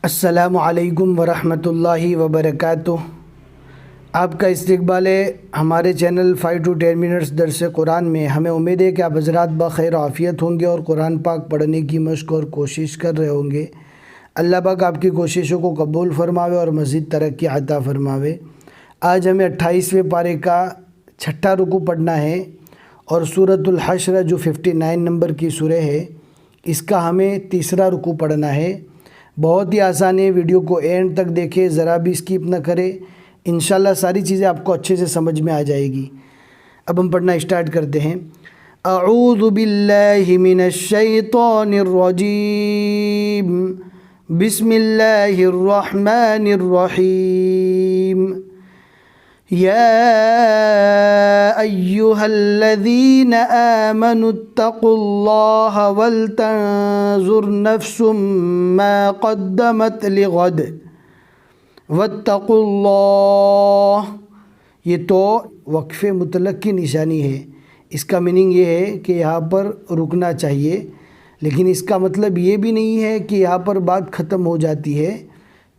अस्सलामु अलैकुम वरहमतुल्लाहि वबरकातुह। आपका इस्तकबाल है हमारे चैनल 5 to 10 मिनट्स दर्स कुरान में। हमें उम्मीद है कि आप हज़रात बख़ैर आफ़ियत होंगे और कुरान पाक पढ़ने की मशक़ और कोशिश कर रहे होंगे। अल्लाह पाक आपकी कोशिशों को कबूल फ़रमावे और मज़ीद तरक्की अता फ़रमावे। आज हमें 28वें पारे का छठा रुकू पढ़ना है और सूरतुल हश्र जो 59 नंबर की सूरह है इसका हमें तीसरा रुकू पढ़ना है। बहुत ही आसान है, वीडियो को एंड तक देखें, ज़रा भी स्किप न करें। इंशाल्लाह सारी चीज़ें आपको अच्छे से समझ में आ जाएगी। अब हम पढ़ना स्टार्ट करते हैं। अऊज़ु बिल्लाहि मिनश शैतानिर रजीम, बिस्मिल्लाहिर रहमानिर रहीम। या अय्युहल्लज़ीना आमनुत्तक़ुल्लाह वलतंज़ुर नफ्सुम मा क़द्दमत लिग़द वत्तक़ुल्लाह। ये तो वक्फ़े मुतलक़ की निशानी है। इसका मीनिंग ये है कि यहाँ पर रुकना चाहिए, लेकिन इसका मतलब ये भी नहीं है कि यहाँ पर बात ख़त्म हो जाती है।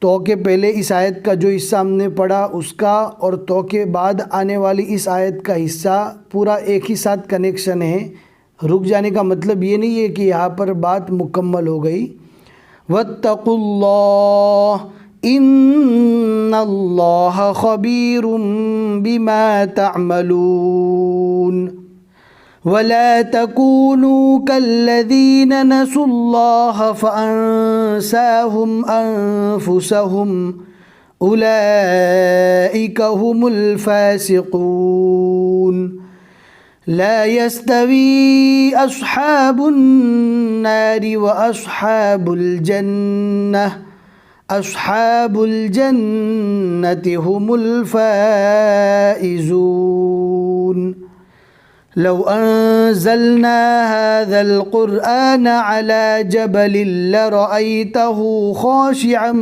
तो के पहले इस आयत का जो हिस्सा हमने पढ़ा उसका और तो के बाद आने वाली इस आयत का हिस्सा पूरा एक ही साथ कनेक्शन है। रुक जाने का मतलब ये नहीं है कि यहाँ पर बात मुकम्मल हो गई। वत्तक़ुल्लाह इन्नल्लाह ख़बीरुम बिमा तअमलून वला तकूनू कल्लज़ीन नसुल्लाह फ़अंसाहुम अनफुसहुम उलाइका हुमुल फ़ासिक़ून। ला यस्तवी अस्हाबुन नारि व अस्हाबुल जन्नति हुमुल फ़ाइज़ून। लौ अंज़लना हाज़ल क़ुरआन अला जबलिन लरअयतहु ख़ाशिअन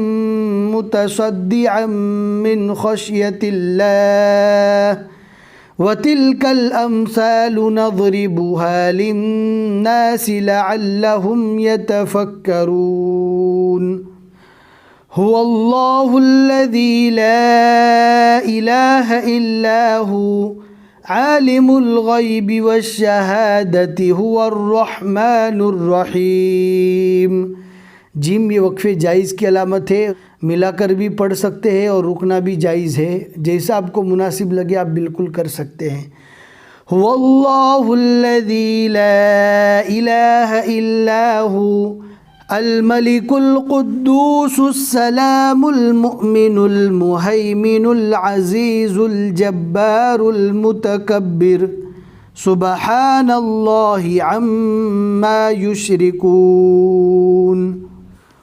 मुतसद्दिअन मिन ख़श्यतिल्लाह वतिल्कल अम्सालु नज़रिबुहा लिन्नासि लअल्लहुम यतफ़क्करून। हुवल्लाहुल्लज़ी ला इलाहा इल्ला हु आलिमुल ग़ैबि वश्शहादति हुवर्रहमानुर रहीम। जिम ये वक्फ़े जायज़ की अलामत है, मिलाकर भी पढ़ सकते हैं और रुकना भी जायज़ है। जैसा आपको मुनासिब लगे आप बिल्कुल कर सकते हैं। हुवल्लाहुल्लज़ी ला इलाहा इल्ला हु अल मलिकुल कुद्दूसुस सलामुल मुअमिनुल मुहैमिनुल अज़ीज़ुल जब्बारुल मुतकब्बिर सुब्हानल्लाहि अम्मा युश्रिकून।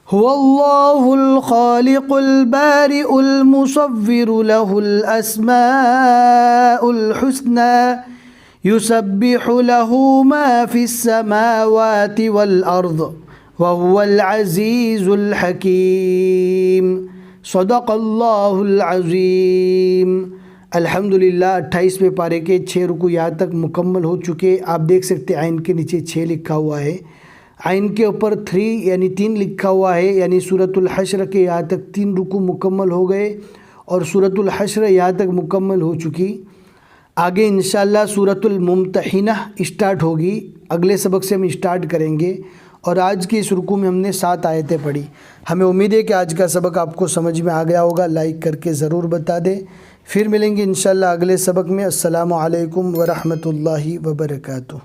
हुवल्लाहुल ख़ालिक़ुल बारिउल मुसव्विरु लहुल अस्माउल हुस्ना युसब्बिहु लहु मा फ़िस समावाति वल अर्ज़ वहुवल अज़ीज़ुल हकीम। सदक़ल्लाहुल अज़ीम। अल्हम्दुलिल्लाह 28वें पारे के 6 रुकू यहाँ तक मुकम्मल हो चुके। आप देख सकते हैं आइन के नीचे 6 लिखा हुआ है, आइन के ऊपर 3 यानी 3 लिखा हुआ है, यानी सूरतुल हश्र के यहाँ तक 3 रुकू मुकम्मल हो गए और सूरतुल हश्र यहाँ तक मुकम्मल हो चुकी। आगे इंशाअल्लाह सूरतुल मुम्तहिना स्टार्ट होगी, अगले सबक से हम स्टार्ट करेंगे। और आज की इस रुकू में हमने 7 आयतें पढ़ी। हमें उम्मीद है कि आज का सबक आपको समझ में आ गया होगा। लाइक करके ज़रूर बता दें। फिर मिलेंगे इंशाअल्लाह अगले सबक में। अस्सलामु अलैकुम वरहमतुल्लाहि वबरकातुह।